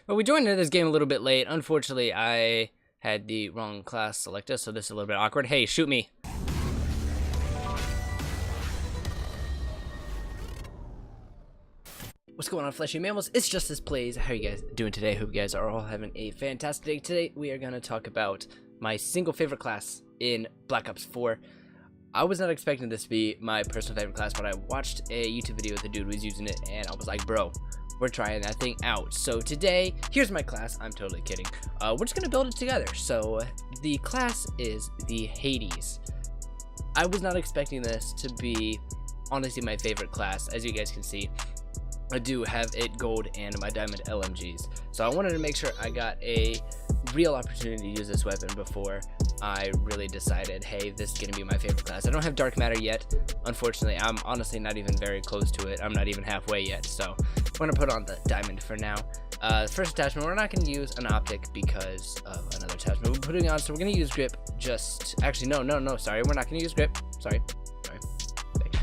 Well, we joined into this game a little bit late. Unfortunately, I had the wrong class selected, so this is a little bit awkward. Hey, shoot me. What's going on, fleshy mammals? It's Justice Playz. How are you guys doing today? Hope you guys are all having a fantastic day. Today, we are going to talk about my single favorite class in Black Ops 4. I was not expecting this to be my personal favorite class, but I watched a YouTube video the dude was using it, and I was like, bro, we're trying that thing out. So today, here's my class. I'm totally kidding. We're just gonna build it together. So the class is the Hades. I was not expecting this to be honestly my favorite class. As you guys can see, I do have it gold and my diamond LMGs. So I wanted to make sure I got a real opportunity to use this weapon before I really decided, hey, this is gonna be my favorite class. I don't have dark matter yet, unfortunately. I'm honestly not even very close to it. I'm not even halfway yet, so I'm gonna put on the diamond for now. First attachment, we're not gonna use an optic because of another attachment we're putting on, so we're gonna use grip. Actually, no, sorry, we're not gonna use grip. Sorry.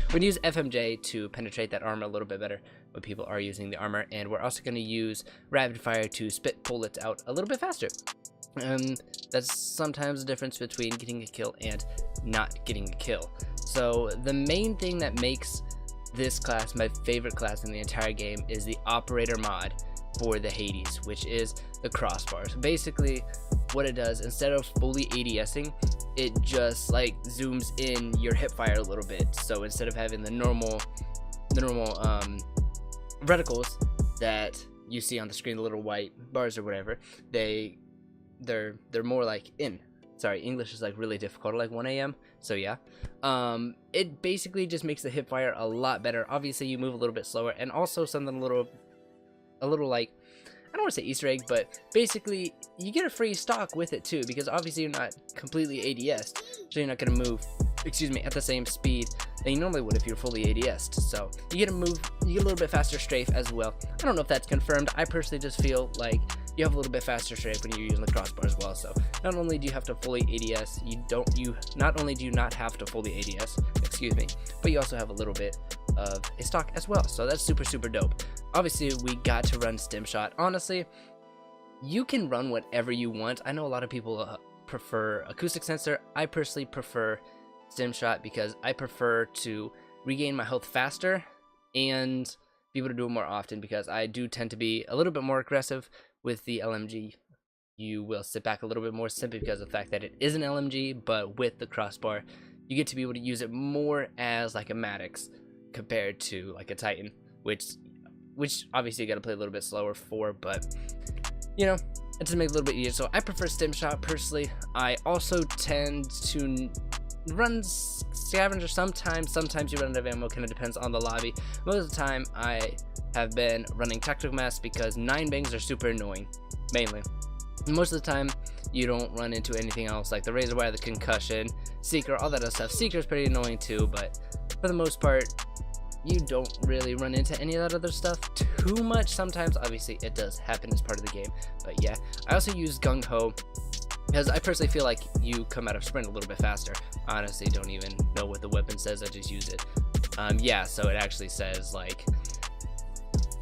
We're gonna use FMJ to penetrate that armor a little bit better when people are using the armor, and we're also gonna use rapid fire to spit bullets out a little bit faster. That's sometimes the difference between getting a kill and not getting a kill. So the main thing that makes this class my favorite class in the entire game is the operator mod for the Hades, which is the crossbar. So basically what it does, instead of fully ADSing, it just like zooms in your hip fire a little bit. So instead of having the normal reticles that you see on the screen, the little white bars or whatever, they're more like in. Sorry, English is like really difficult at like 1 a.m. So yeah, it basically just makes the hip fire a lot better. Obviously, you move a little bit slower, and also something a little like, I don't want to say Easter egg, but basically you get a free stock with it too, because obviously you're not completely ADS'd, so you're not gonna move, at the same speed than you normally would if you're fully ADS'd. So you get to move, you get a little bit faster strafe as well. I don't know if that's confirmed. I personally just feel like you have a little bit faster strafe when you're using the crossbar as well. So not only do you have to fully ADS, not only do you not have to fully ADS, but you also have a little bit of a stock as well. So that's super dope. Obviously, we got to run stim shot. Honestly, you can run whatever you want. I know a lot of people prefer acoustic sensor. I personally prefer stim shot because I prefer to regain my health faster and be able to do it more often, because I do tend to be a little bit more aggressive with the LMG. You will sit back a little bit more simply because of the fact that it is an LMG, but with the crossbar, you get to be able to use it more as like a Maddox compared to like a Titan, which obviously you got to play a little bit slower for, but you know, it just makes it a little bit easier. So I prefer stim shot personally. I also tend to run scavenger sometimes you run out of ammo, kind of depends on the lobby. Most of the time I have been running tactical mask because 9 bangs are super annoying, mainly. Most of the time you don't run into anything else like the razor wire, the concussion, seeker, all that other stuff. Seeker is pretty annoying too, but for the most part you don't really run into any of that other stuff too much. Sometimes obviously it does happen as part of the game, but yeah. I also use gung ho because I personally feel like you come out of sprint a little bit faster. Honestly, don't even know what the weapon says, I just use it. Yeah, so it actually says like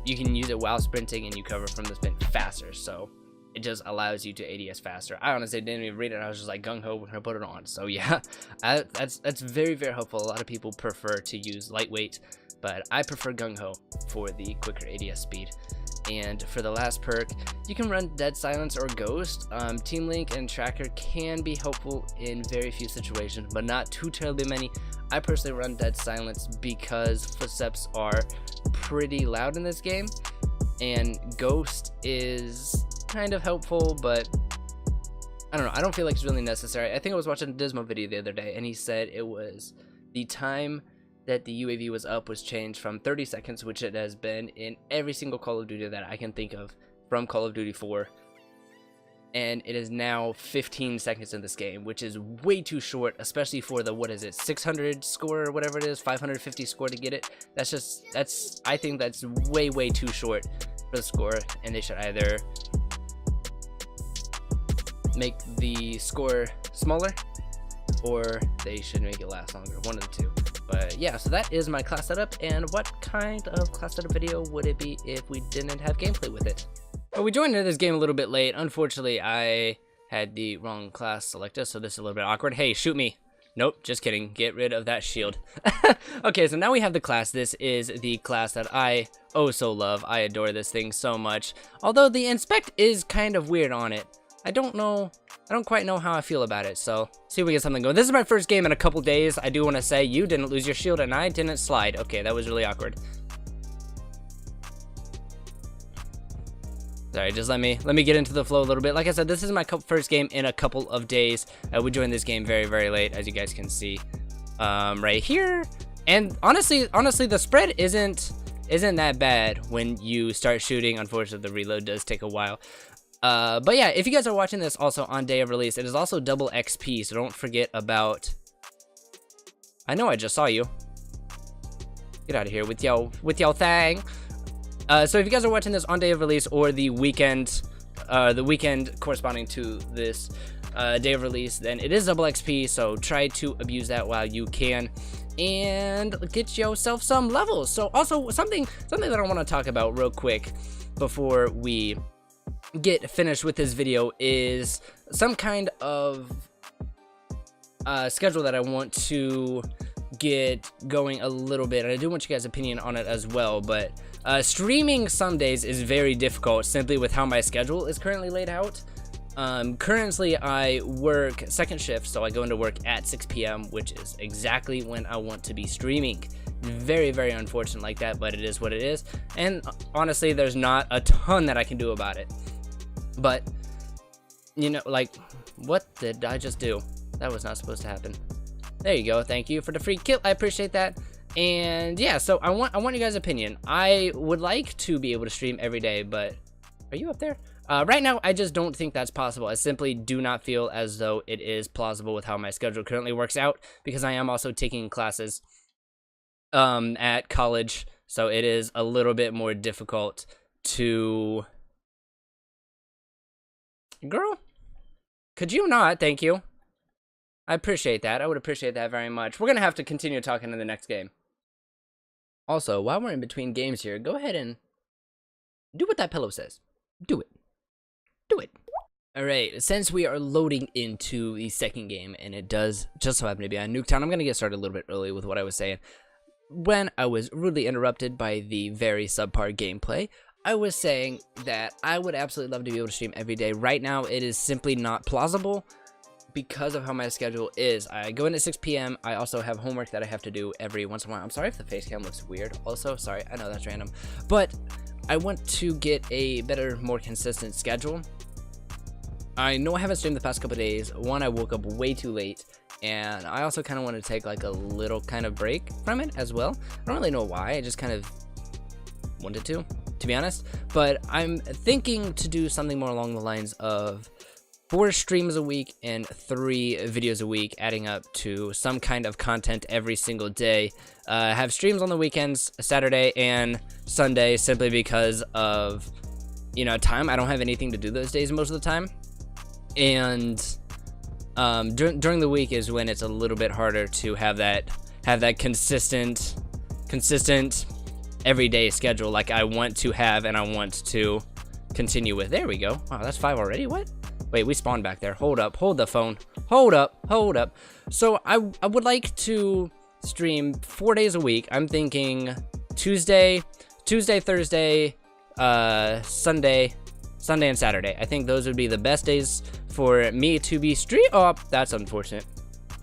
you can use it while sprinting and you cover from the sprint faster, so it just allows you to ADS faster. I honestly didn't even read it. I was just like gung-ho when I put it on. So yeah, that's very helpful. A lot of people prefer to use lightweight, but I prefer gung-ho for the quicker ADS speed. And for the last perk, you can run Dead Silence or Ghost. Team Link and Tracker can be helpful in very few situations, but not too terribly many. I personally run Dead Silence because footsteps are pretty loud in this game, and Ghost is kind of helpful, but I don't know, I don't feel like it's really necessary. I think I was watching a Dismo video the other day, and he said it was the time that the UAV was up was changed from 30 seconds, which it has been in every single Call of Duty that I can think of from Call of Duty 4, and it is now 15 seconds in this game, which is way too short, especially for the, what is it, 600 score or whatever it is, 550 score to get it. I think that's way too short for the score, and they should either make the score smaller or they should make it last longer, one of the two. But yeah, so that is my class setup. And what kind of class setup video would it be if we didn't have gameplay with it? But we joined into this game a little bit late. Unfortunately, I had the wrong class selected, so this is a little bit awkward. Hey, shoot me. Nope, just kidding. Get rid of that shield. Okay, so now we have the class. This is the class that I oh so love. I adore this thing so much. Although the inspect is kind of weird on it. I don't quite know how I feel about it, so see if we get something going. This is my first game in a couple days. I do want to say you didn't lose your shield and I didn't slide. Okay, that was really awkward. Sorry, just let me get into the flow a little bit. Like I said, this is my first game in a couple of days. We joined this game very, very late, as you guys can see right here. And honestly, the spread isn't that bad when you start shooting. Unfortunately, the reload does take a while. But yeah, if you guys are watching this also on day of release, it is also double XP, so don't forget about... I know I just saw you. Get out of here with your thing. So if you guys are watching this on day of release or the weekend corresponding to this day of release, then it is double XP, so try to abuse that while you can and get yourself some levels. So also something that I want to talk about real quick before we get finished with this video is some kind of schedule that I want to get going a little bit, and I do want you guys' opinion on it as well. But streaming some days is very difficult simply with how my schedule is currently laid out. Currently I work second shift, so I go into work at 6 p.m., which is exactly when I want to be streaming. Very, very unfortunate like that, but it is what it is. And honestly, there's not a ton that I can do about it. But, you know, like, what did I just do? That was not supposed to happen. There you go. Thank you for the free kill. I appreciate that. And yeah, so I want you guys' opinion. I would like to be able to stream every day, but are you up there? Right now, I just don't think that's possible. I simply do not feel as though it is plausible with how my schedule currently works out, because I am also taking classes at college, so it is a little bit more difficult to... Girl, could you not? Thank you. I appreciate that. I would appreciate that very much. We're gonna have to continue talking in the next game. Also, while we're in between games here, go ahead and do what that pillow says. Do it. Do it. Alright, since we are loading into the second game, and it does just so happen to be on Nuketown, I'm gonna get started a little bit early with what I was saying. When I was rudely interrupted by the very subpar gameplay, I was saying that I would absolutely love to be able to stream every day. Right now, it is simply not plausible because of how my schedule is. I go in at 6 p.m. I also have homework that I have to do every once in a while. I'm sorry if the face cam looks weird. Also, sorry, I know that's random. But I want to get a better, more consistent schedule. I know I haven't streamed the past couple days. One, I woke up way too late. And I also kind of want to take like a little kind of break from it as well. I don't really know why. I just kind of wanted to be honest, but I'm thinking to do something more along the lines of 4 streams a week and 3 videos a week, adding up to some kind of content every single day. Have streams on the weekends, Saturday and Sunday, simply because of, you know, time. I don't have anything to do those days most of the time, and during the week is when it's a little bit harder to have that consistent everyday schedule like I want to have and I want to continue with. There we go. Wow, that's 5 already. What? Wait, we spawned back there. Hold up. Hold the phone. Hold up. So I would like to stream 4 days a week. I'm thinking Tuesday, Thursday, Sunday, and Saturday. I think those would be the best days for me to be stream. Oh, that's unfortunate.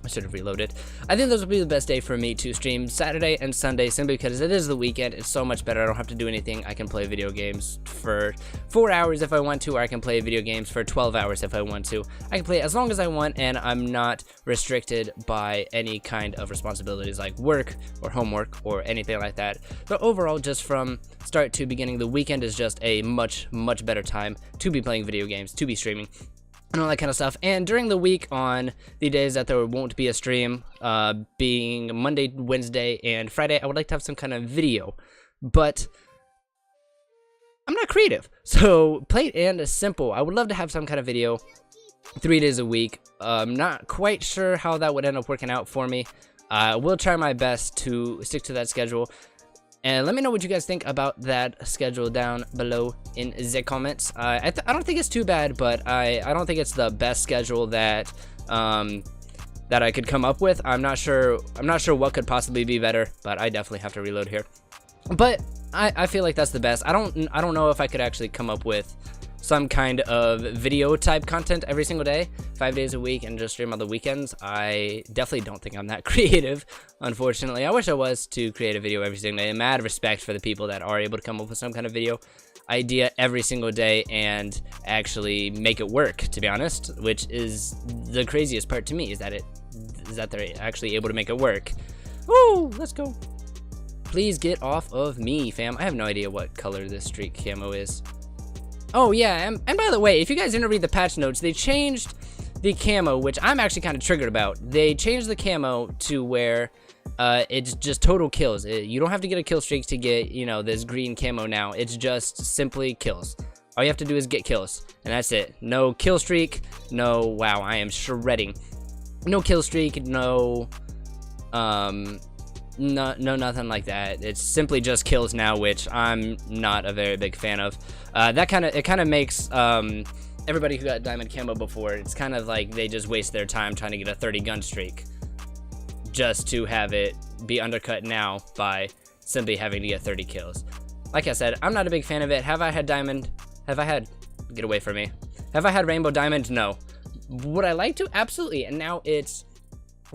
I should have reloaded. I think those would be the best day for me to stream, Saturday and Sunday, simply because it is the weekend. It's so much better. I don't have to do anything. I can play video games for 4 hours if I want to, or I can play video games for 12 hours if I want to. I can play as long as I want, and I'm not restricted by any kind of responsibilities like work or homework or anything like that. But overall, just from start to beginning, the weekend is just a much, much better time to be playing video games, to be streaming, and all that kind of stuff. And during the week, on the days that there won't be a stream, being Monday, Wednesday, and Friday, I would like to have some kind of video, but I'm not creative. So plain and simple, I would love to have some kind of video 3 days a week. I'm not quite sure how that would end up working out for me. I will try my best to stick to that schedule. And let me know what you guys think about that schedule down below in the comments. I don't think it's too bad, but I don't think it's the best schedule that that I could come up with. I'm not sure what could possibly be better, but I definitely have to reload here. But I feel like that's the best. I don't know if I could actually come up with some kind of video type content every single day, 5 days a week, and just stream on the weekends. I definitely don't think I'm that creative, unfortunately. I wish I was to create a video every single day. I'm mad respect for the people that are able to come up with some kind of video idea every single day and actually make it work, to be honest, which is the craziest part to me, is that they're actually able to make it work. Woo, let's go. Please get off of me, fam. I have no idea what color this streak camo is. Oh yeah, and by the way, if you guys didn't read the patch notes, they changed the camo, which I'm actually kind of triggered about. They changed the camo to where it's just total kills. You don't have to get a kill streak to get, you know, this green camo now. It's just simply kills. All you have to do is get kills, and that's it. No kill streak, no, wow, I am shredding. No kill streak, no nothing like that. It's simply just kills now, which I'm not a very big fan of. It kind of makes everybody who got diamond camo before, it's kind of like they just waste their time trying to get a 30 gun streak just to have it be undercut now by simply having to get 30 kills. Like I said, I'm not a big fan of it. Have I had diamond? Get away from me. Have I had rainbow diamond? No. Would I like to? Absolutely. And now it's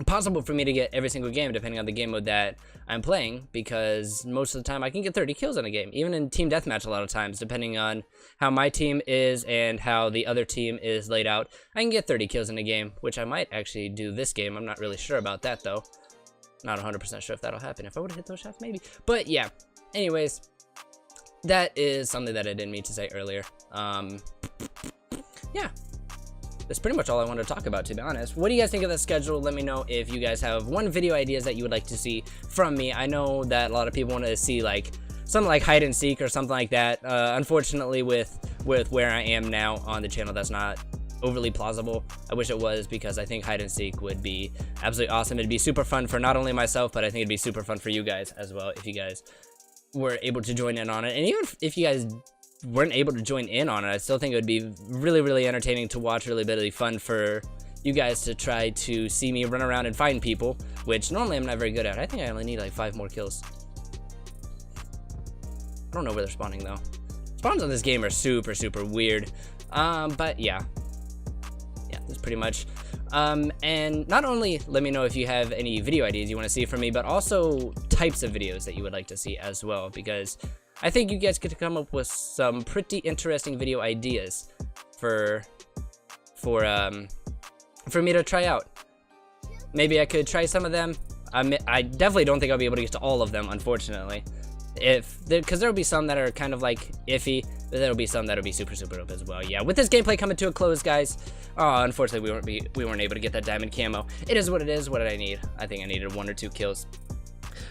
possible for me to get every single game depending on the game mode that I'm playing, because most of the time I can get 30 kills in a game, even in team deathmatch a lot of times, depending on how my team is and how the other team is laid out. I can get 30 kills in a game, which I might actually do this game. I'm not really sure about that though. Not 100% sure if that'll happen. If I would have hit those shots, maybe. But yeah, anyways, that is something that I didn't mean to say earlier. Yeah. That's pretty much all I wanted to talk about, to be honest. What do you guys think of the schedule? Let me know if you guys have one video ideas that you would like to see from me. I know that a lot of people want to see like something like hide and seek or something like that. Unfortunately, with where I am now on the channel, that's not overly plausible. I wish it was, because I think hide and seek would be absolutely awesome. It'd be super fun for not only myself, but I think it'd be super fun for you guys as well if you guys were able to join in on it. And even if you guys weren't able to join in on it, I still think it would be really, really entertaining to watch, really fun for you guys to try to see me run around and find people, which normally I'm not very good at. I think I only need like 5 more kills. I don't know where they're spawning though. Spawns on this game are super weird. But yeah, that's pretty much. And not only let me know if you have any video ideas you want to see from me, but also types of videos that you would like to see as well, because I think you guys could come up with some pretty interesting video ideas for me to try out. Maybe I could try some of them. I definitely don't think I'll be able to get to all of them, unfortunately. Because there'll be some that are kind of like iffy, but there'll be some that'll be super dope as well. Yeah, with this gameplay coming to a close, guys. Oh, unfortunately we weren't able to get that diamond camo. It is what it is. What did I need? I think I needed 1 or 2 kills.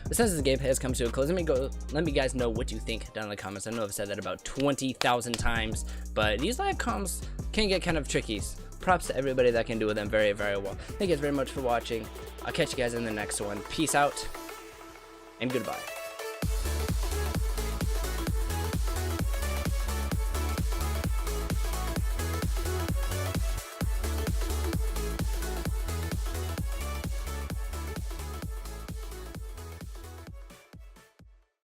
But since this game has come to a close, let me guys know what you think down in the comments. I know I've said that about 20,000 times, but these live comms can get kind of tricky. Props to everybody that can do them very well. Thank you guys very much for watching. I'll catch you guys in the next one. Peace out and goodbye.